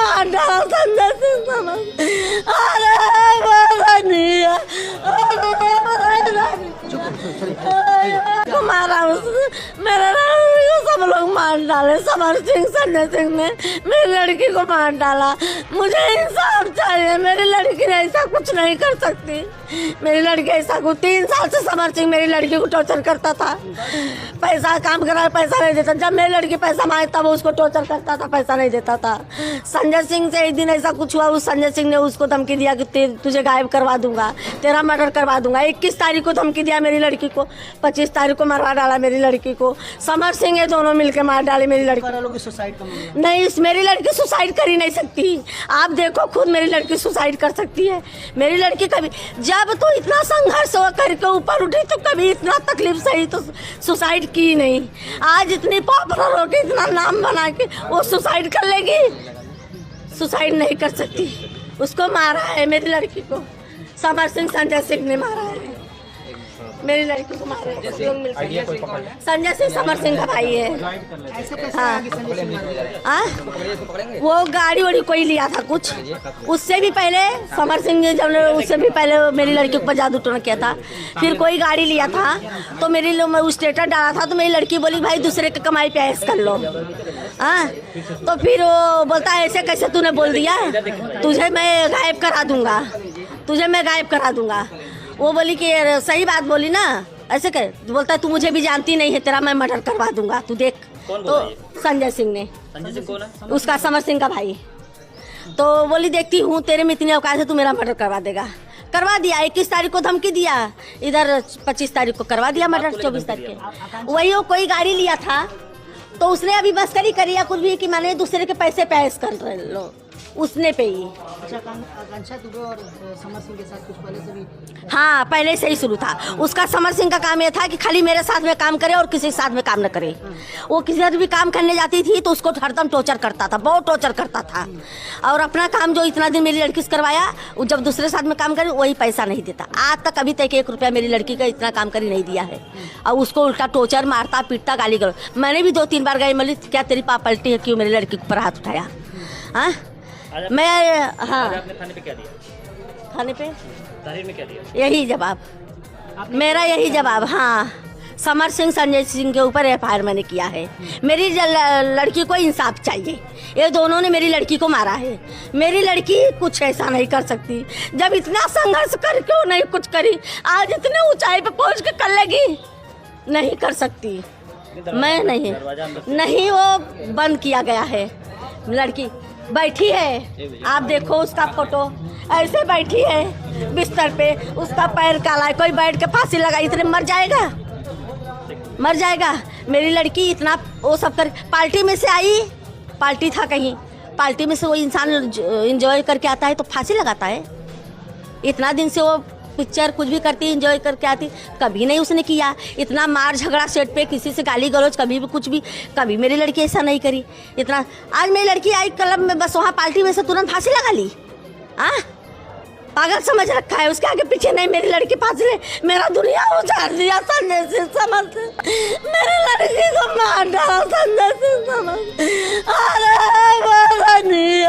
मार डाला संजय सिंह समर। अरे नहीं मारा मेरे सब लोग मार डाले। समर सिंह संजय सिंह ने मेरी लड़की को मार डाला। मुझे इंसाफ चाहिए। मेरी लड़की ने ऐसा कुछ नहीं कर सकती। मेरी लड़की ऐसा कुछ 3 साल से समर सिंह मेरी लड़की को टॉर्चर करता था। पैसा काम करा, पैसा नहीं देता। जब मेरी लड़की पैसा मांगे तब उसको टॉर्चर करता था, पैसा नहीं देता था। संजय सिंह से एक दिन ऐसा कुछ हुआ, उस संजय सिंह ने उसको धमकी दिया कि तुझे गायब करवा दूंगा, तेरा मर्डर करवा दूंगा। 21 तारीख को धमकी दिया मेरी लड़की को, 25 तारीख को मरवा डाला मेरी लड़की को। समर सिंह ये दोनों मिलकर मार डाले मेरी लड़की। नहीं, मेरी लड़की सुसाइड कर ही नहीं सकती। आप देखो खुद, मेरी लड़की सुसाइड कर सकती है। मेरी लड़की कभी, जब तो इतना संघर्ष हो करके ऊपर उठी तो कभी इतना तकलीफ सही तो सुसाइड की नहीं। आज इतनी पॉपुलर होके इतना नाम बना के वो सुसाइड कर लेगी? सुसाइड नहीं कर सकती। उसको मारा है मेरी लड़की को, समर सिंह संजय सिंह ने मारा है मेरी लड़की को। मारा है संजय सिंह समर सिंह का भाई है। हाँ, वो गाड़ी वाड़ी कोई लिया था कुछ, उससे भी पहले समर सिंह ने जब उससे भी पहले मेरी लड़की पर जादू टोना किया था। फिर कोई गाड़ी लिया था तो मेरी स्टेटस डाला था तो मेरी लड़की बोली भाई दूसरे के कमाई पे ऐश कर लो। हाँ, तो फिर वो बोलता है ऐसे कैसे तूने बोल दिया, तुझे मैं गायब करा दूंगा, तुझे मैं गायब करा दूंगा। वो बोली कि सही बात बोली ना, ऐसे कर। बोलता है तू मुझे भी जानती नहीं है, तेरा मैं मर्डर करवा दूंगा, तू देख। तो संजय सिंह ने, संजय सिंह कौन है? उसका समर सिंह का भाई। तो बोली देखती हूँ तेरे में इतनी औकात है, तू मेरा मर्डर करवा देगा। करवा दिया। 21 तारीख को धमकी दिया, इधर 25 तारीख को करवा दिया मर्डर। 24 तारीख के वही वो कोई गाड़ी लिया था तो उसने अभी मस्करी करी या कुछ भी कि मैंने दूसरे के पैसे पैस कर रहे लो, उसने पे ही। आकांक्षा दुबे और समर सिंह के साथ कुछ पहले से भी? हाँ, पहले से ही शुरू था उसका। समर सिंह का काम ये था कि खाली मेरे साथ में काम करे और किसी के साथ में काम न करे। वो किसी भी काम करने जाती थी तो उसको हरदम टॉर्चर करता था, बहुत टॉर्चर करता था। और अपना काम जो इतना दिन मेरी लड़की से करवाया, वो जब दूसरे साथ में काम करे वही पैसा नहीं देता। आज तक अभी तक 1 रुपया मेरी लड़की का इतना काम कर नहीं दिया है। और उसको उल्टा टॉर्चर मारता पीटता, गाली गलौज। मैंने भी 2-3 बार गई, बोली क्या तेरी पाप पलटी है, क्यों मेरी लड़की के ऊपर हाथ उठाया? हाँ, मैं हाँ, आपने थाने पे क्या दिया? थाने पे तहरीर में क्या दिया? यही जवाब मेरा, यही जवाब। हाँ, समर सिंह संजय सिंह के ऊपर FIR मैंने किया है। मेरी लड़की को इंसाफ चाहिए। ये दोनों ने मेरी लड़की को मारा है। मेरी लड़की कुछ ऐसा नहीं कर सकती। जब इतना संघर्ष कर क्यों नहीं कुछ करी, आज इतने ऊंचाई पे पहुंच के कर लेगी? नहीं कर सकती। मैं नहीं, वो बंद किया गया है। लड़की बैठी है, आप देखो उसका फोटो, ऐसे बैठी है बिस्तर पे, उसका पैर काला है। कोई बैठ के फांसी लगा, इतने मर जाएगा, मर जाएगा। मेरी लड़की इतना वो सब कर, पार्टी में से आई, पार्टी था कहीं, पार्टी में से वो इंसान एंजॉय करके आता है तो फांसी लगाता है? इतना दिन से वो पिक्चर कुछ भी करती, एंजॉय करके आती, कभी नहीं उसने किया। इतना मार झगड़ा सेट पे, किसी से गाली गलौज, कभी भी कुछ भी, कभी मेरी लड़की ऐसा नहीं करी। इतना आज मेरी लड़की आई क्लब में, बस वहाँ पार्टी में से तुरंत फांसी लगा ली। हाँ, पागल समझ रखा है, उसके आगे पीछे नहीं। मेरी लड़की फांसी ले, मेरा दुनिया उजाड़ दिया संजय सिंह समर से। मेरी लड़की को मार डाला संजय सिंह समर। अरे नहीं